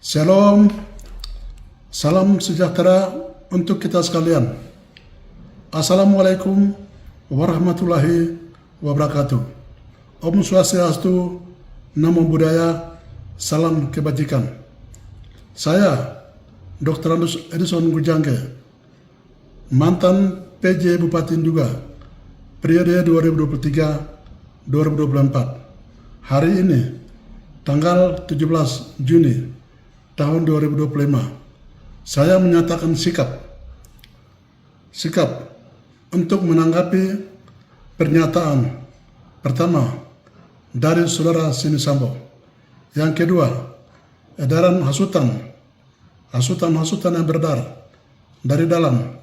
Shalom, salam sejahtera untuk kita sekalian. Assalamualaikum warahmatullahi wabarakatuh. Om Swastiastu, Namo Buddhaya, salam kebajikan. Saya Dr. Andus Edison Gujangge, mantan PJ Bupati Nduga, periode 2023-2024. Hari ini, tanggal 17 Juni tahun 2025, saya menyatakan sikap untuk menanggapi pernyataan pertama dari saudara Sini Sambo. Yang kedua, edaran hasutan yang beredar dari dalam,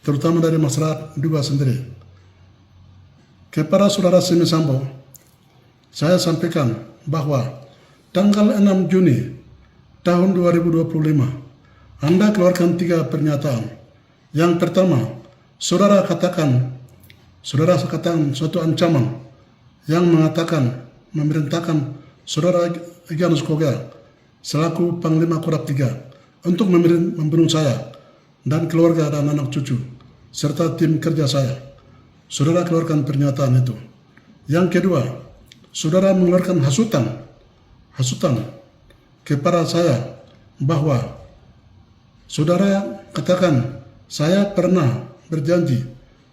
terutama dari masyarakat Nduga sendiri. Kepada saudara Sini Sambo, saya sampaikan bahwa tanggal 6 Juni tahun 2025, Anda keluarkan 3 pernyataan. Yang pertama, saudara katakan suatu ancaman yang memerintahkan saudara Egyanus Koga selaku Panglima Kodam 3 untuk membunuh saya dan keluarga dan anak cucu serta tim kerja saya. Saudara keluarkan pernyataan itu. Yang kedua, saudara mengeluarkan hasutan kepada saya bahwa saudara katakan saya pernah berjanji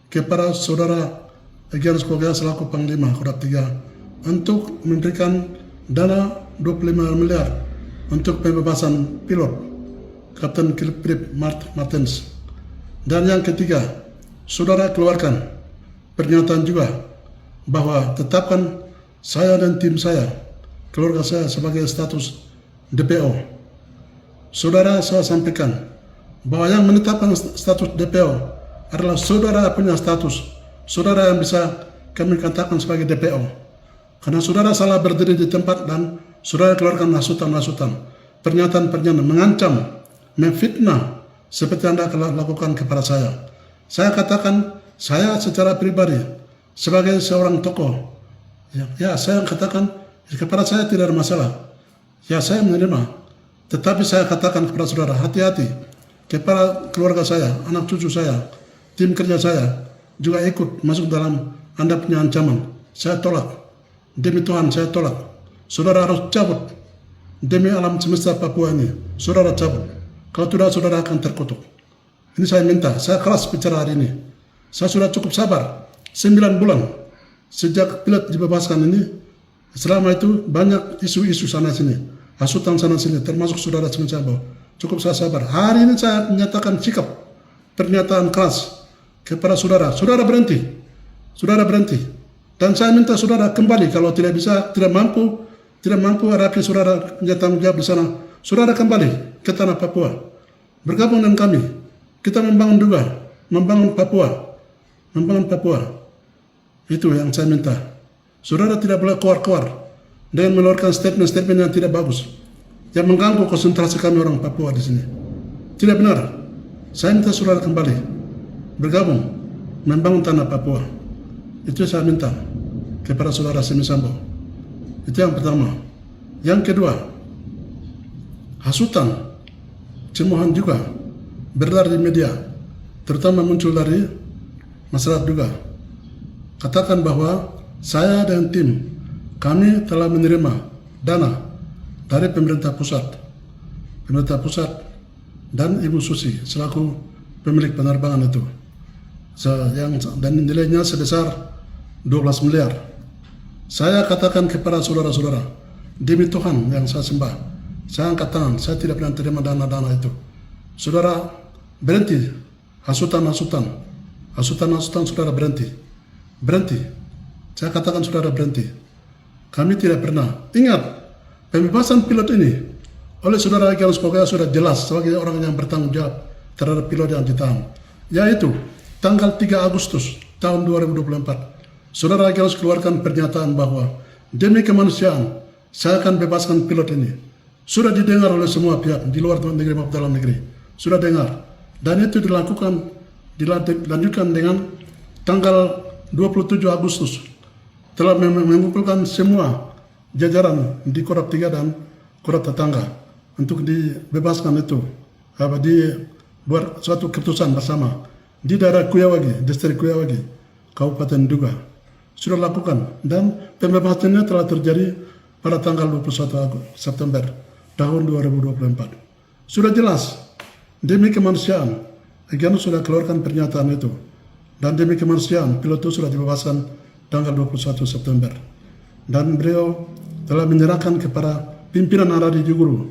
kepada saudara Egyanus Koga selaku Panglima Kodam 3 untuk memberikan dana 25 miliar untuk pembebasan pilot Kapten Philip Martens. Dan yang ketiga, saudara keluarkan pernyataan juga bahwa tetapkan saya dan tim saya, keluarga saya sebagai status DPO. Saudara, saya sampaikan bahwa yang menetapkan status DPO adalah saudara punya status. Saudara yang bisa kami katakan sebagai DPO. Karena saudara salah berdiri di tempat dan saudara keluarkan hasutan-hasutan, pernyataan-pernyataan mengancam, memfitnah seperti Anda lakukan kepada saya. Saya katakan, saya secara pribadi sebagai seorang tokoh, ya saya katakan kepada saya tidak ada masalah. Ya, saya menerima, tetapi saya katakan kepada saudara, hati-hati kepada keluarga saya, anak cucu saya, tim kerja saya juga ikut masuk dalam Anda punya ancaman. Saya tolak, demi Tuhan saya tolak. Saudara harus cabut demi alam semesta Papua ini. Saudara cabut, kalau tidak saudara akan terkutuk. Ini saya minta, saya keras bicara hari ini. Saya sudah cukup sabar 9 bulan sejak pilot dibebaskan ini. Selama itu banyak isu-isu sana sini, hasutan sana sini, termasuk saudara Sini Sambo. Cukup saya sabar. Hari ini saya menyatakan sikap, pernyataan keras kepada saudara. Saudara berhenti, dan saya minta saudara kembali kalau tidak bisa, tidak mampu hadapi saudara punya tanggung jawab di sana. Saudara kembali ke tanah Papua, bergabung dengan kami. Kita membangun Nduga, membangun Papua. Itu yang saya minta. Saudara tidak boleh keluar dengan mengeluarkan statement-statement yang tidak bagus, yang mengganggu konsentrasi kami orang Papua di sini. Tidak benar. Saya minta saudara kembali bergabung membangun tanah Papua. Itu saya minta kepada saudara Sini Sambo. Itu yang pertama. Yang kedua, hasutan, cemoohan juga beredar di media, terutama muncul dari masyarakat juga. Katakan bahwa saya dan tim kami telah menerima dana dari pemerintah pusat dan Ibu Susi selaku pemilik penerbangan itu, dan nilainya sebesar 12 miliar. Saya katakan kepada saudara-saudara, demi Tuhan yang saya sembah, saya angkat tangan, saya tidak pernah terima dana-dana itu. Saudara berhenti hasutan-hasutan, saudara berhenti. Saya katakan saudara berhenti. Kami tidak pernah. Ingat, pembebasan pilot ini oleh saudara Egyanus Koga sudah jelas sebagai orang yang bertanggung jawab terhadap pilot yang ditahan. Yaitu tanggal 3 Agustus tahun 2024. Saudara Egyanus keluarkan pernyataan bahwa demi kemanusiaan saya akan bebaskan pilot ini. Sudah didengar oleh semua pihak di luar negeri maupun dalam negeri. Sudah dengar. Dan itu dilanjutkan dengan tanggal 27 Agustus telah mengumpulkan semua jajaran di Kodam 3 dan Kodam tetangga untuk dibebaskan itu, dibuat suatu keputusan bersama di daerah Kuyawagi, distrik Kuyawagi, Kabupaten Duga. Sudah lakukan dan pembebasannya telah terjadi pada tanggal 21 September tahun 2024. Sudah jelas demi kemanusiaan, Egyanus sudah keluarkan pernyataan itu, dan demi kemanusiaan pilot itu sudah dibebaskan tanggal 21 September, dan beliau telah menyerahkan kepada pimpinan Aradi Juguru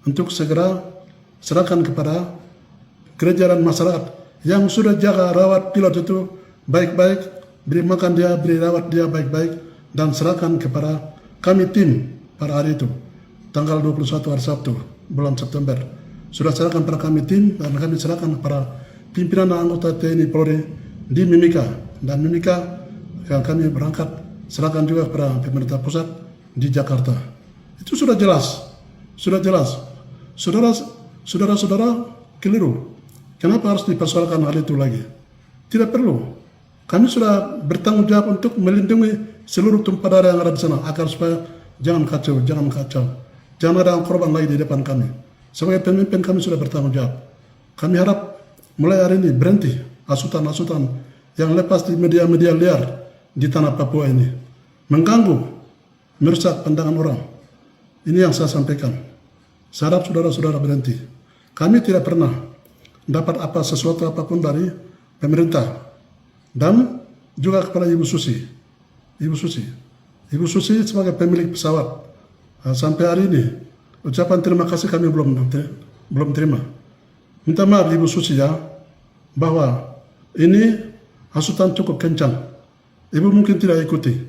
untuk segera serahkan kepada gereja dan masyarakat yang sudah jaga rawat pilot itu baik-baik, beri makan dia, beri rawat dia baik-baik, dan serahkan kepada kami tim pada hari itu tanggal 21 hari Sabtu bulan September. Sudah serahkan pada kami tim, dan kami serahkan kepada pimpinan anggota TNI Polri di Mimika, dan Mimika kami berangkat serahkan juga kepada pemerintah pusat di Jakarta. Itu sudah jelas, sudah jelas. Saudara-saudara keliru. Kenapa harus dipersoalkan hal itu lagi? Tidak perlu. Kami sudah bertanggung jawab untuk melindungi seluruh tumpah darah yang ada di sana agar supaya jangan kacau. Jangan ada korban lagi di depan kami. Sebagai pemimpin kami sudah bertanggung jawab. Kami harap mulai hari ini berhenti asutan-asutan yang lepas di media-media liar di tanah Papua ini. Mengganggu, merusak pandangan orang. Ini yang saya sampaikan. Saya harap saudara-saudara berhenti. Kami tidak pernah dapat sesuatu apapun dari pemerintah, dan juga kepada Ibu Susi. Ibu Susi sebagai pemilik pesawat, sampai hari ini ucapan terima kasih kami belum terima. Minta maaf Ibu Susi ya, bahwa ini hasutan cukup kencang. Ibu mungkin tidak ikuti,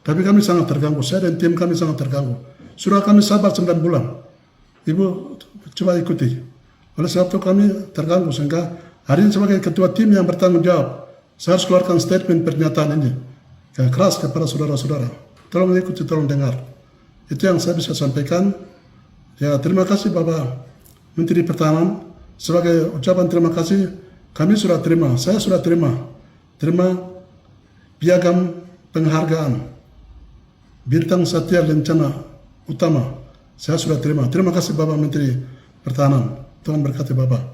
tapi kami sangat terganggu. Saya dan tim kami sangat terganggu. Sudah kami sabar 9 bulan. Ibu coba ikuti. Oleh sebab itu kami terganggu, sehingga hari ini sebagai ketua tim yang bertanggung jawab, saya harus keluarkan statement pernyataan ini yang keras kepada saudara-saudara. Tolong ikuti, tolong dengar. Itu yang saya bisa sampaikan. Ya, terima kasih Bapak Menteri Pertahanan. Sebagai ucapan terima kasih, kami sudah terima, saya sudah terima piagam penghargaan Bintang Satya Lencana Utama. Saya sudah terima. Terima kasih Bapak Menteri Pertahanan. Tuhan berkati Bapak.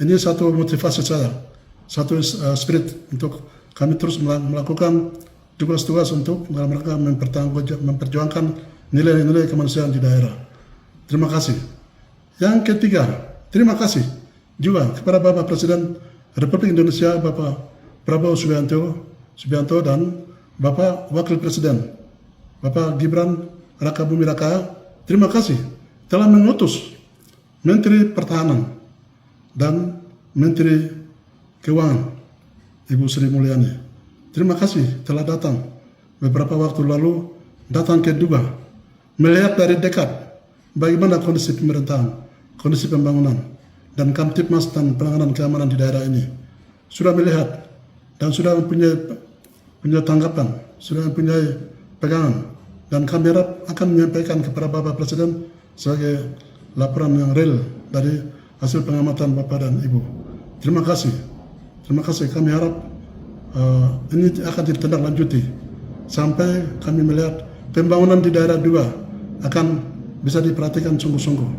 Ini satu motivasi saya, satu spirit untuk kami terus melakukan tugas-tugas untuk dalam rangka memperjuangkan nilai-nilai kemanusiaan di daerah. Terima kasih. Yang ketiga, terima kasih juga kepada Bapak Presiden Republik Indonesia, Bapak Prabowo Subianto, dan Bapak Wakil Presiden, Bapak Gibran Raka Buming Raka. Terima kasih telah mengutus Menteri Pertahanan dan Menteri Keuangan, Ibu Sri Mulyani. Terima kasih telah datang beberapa waktu lalu, datang ke Duga, melihat dari dekat bagaimana kondisi pemerintahan, kondisi pembangunan, dan Kamtipmas dan penanganan keamanan di daerah ini. Sudah melihat dan sudah punya tanggapan, sudah mempunyai pegangan, dan kami harap akan menyampaikan kepada Bapak Presiden sebagai laporan yang real dari hasil pengamatan Bapak dan Ibu. Terima kasih. Terima kasih. Kami harap ini akan ditindaklanjuti sampai kami melihat pembangunan di daerah Duga akan bisa diperhatikan sungguh-sungguh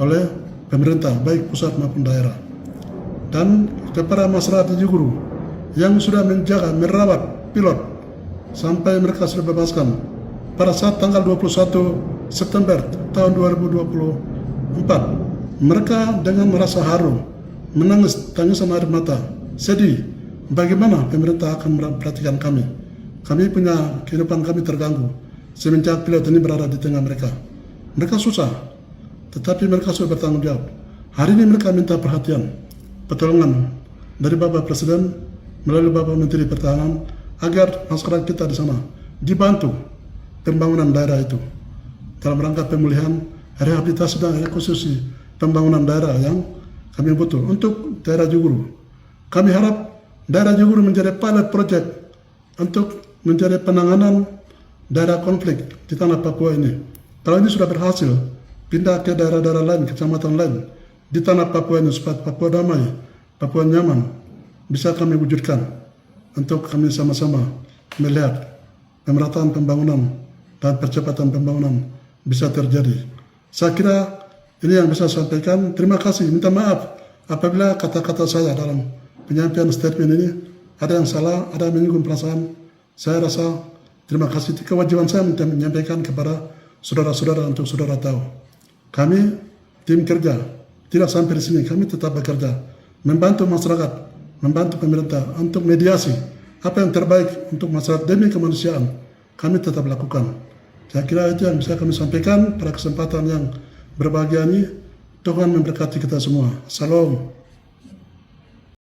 oleh pemerintah, baik pusat maupun daerah. Dan kepada masyarakat Juguru yang sudah menjaga, merawat pilot sampai mereka sudah bebaskan pada saat tanggal 21 September tahun 2024, mereka dengan merasa haru, menangis tangisan air mata, sedih. Bagaimana pemerintah akan memperhatikan kami? Kami punya kehidupan kami terganggu semenjak pilot ini berada di tengah mereka. Mereka susah, tetapi mereka sudah bertanggung jawab. Hari ini mereka minta perhatian, pertolongan dari Bapak Presiden melalui Bapak Menteri Pertahanan agar masyarakat kita di sana dibantu pembangunan daerah itu dalam rangka pemulihan, rehabilitasi dan rekonstruksi pembangunan daerah yang kami butuh untuk daerah Juguru. Kami harap daerah Juguru menjadi pilot project untuk menjadi penanganan daerah konflik di tanah Papua ini. Kalau ini sudah berhasil, pindah ke daerah-daerah lain, kecamatan lain di tanah Papua ini supaya Papua damai, Papua nyaman, bisa kami wujudkan untuk kami sama-sama melihat pemerataan pembangunan dan percepatan pembangunan bisa terjadi. Saya kira Ini yang bisa saya sampaikan. Terima kasih, minta maaf apabila kata-kata saya dalam penyampaian statement ini ada yang salah, ada yang menyinggung perasaan. Saya rasa terima kasih. Kewajiban saya menyampaikan kepada saudara-saudara untuk saudara tahu. Kami tim kerja tidak sampai di sini, kami tetap bekerja, membantu masyarakat, membantu pemerintah untuk mediasi apa yang terbaik untuk masyarakat demi kemanusiaan. Kami tetap lakukan. Saya kira itu yang bisa kami sampaikan pada kesempatan yang berbahagia ini. Tuhan memberkati kita semua. Salam.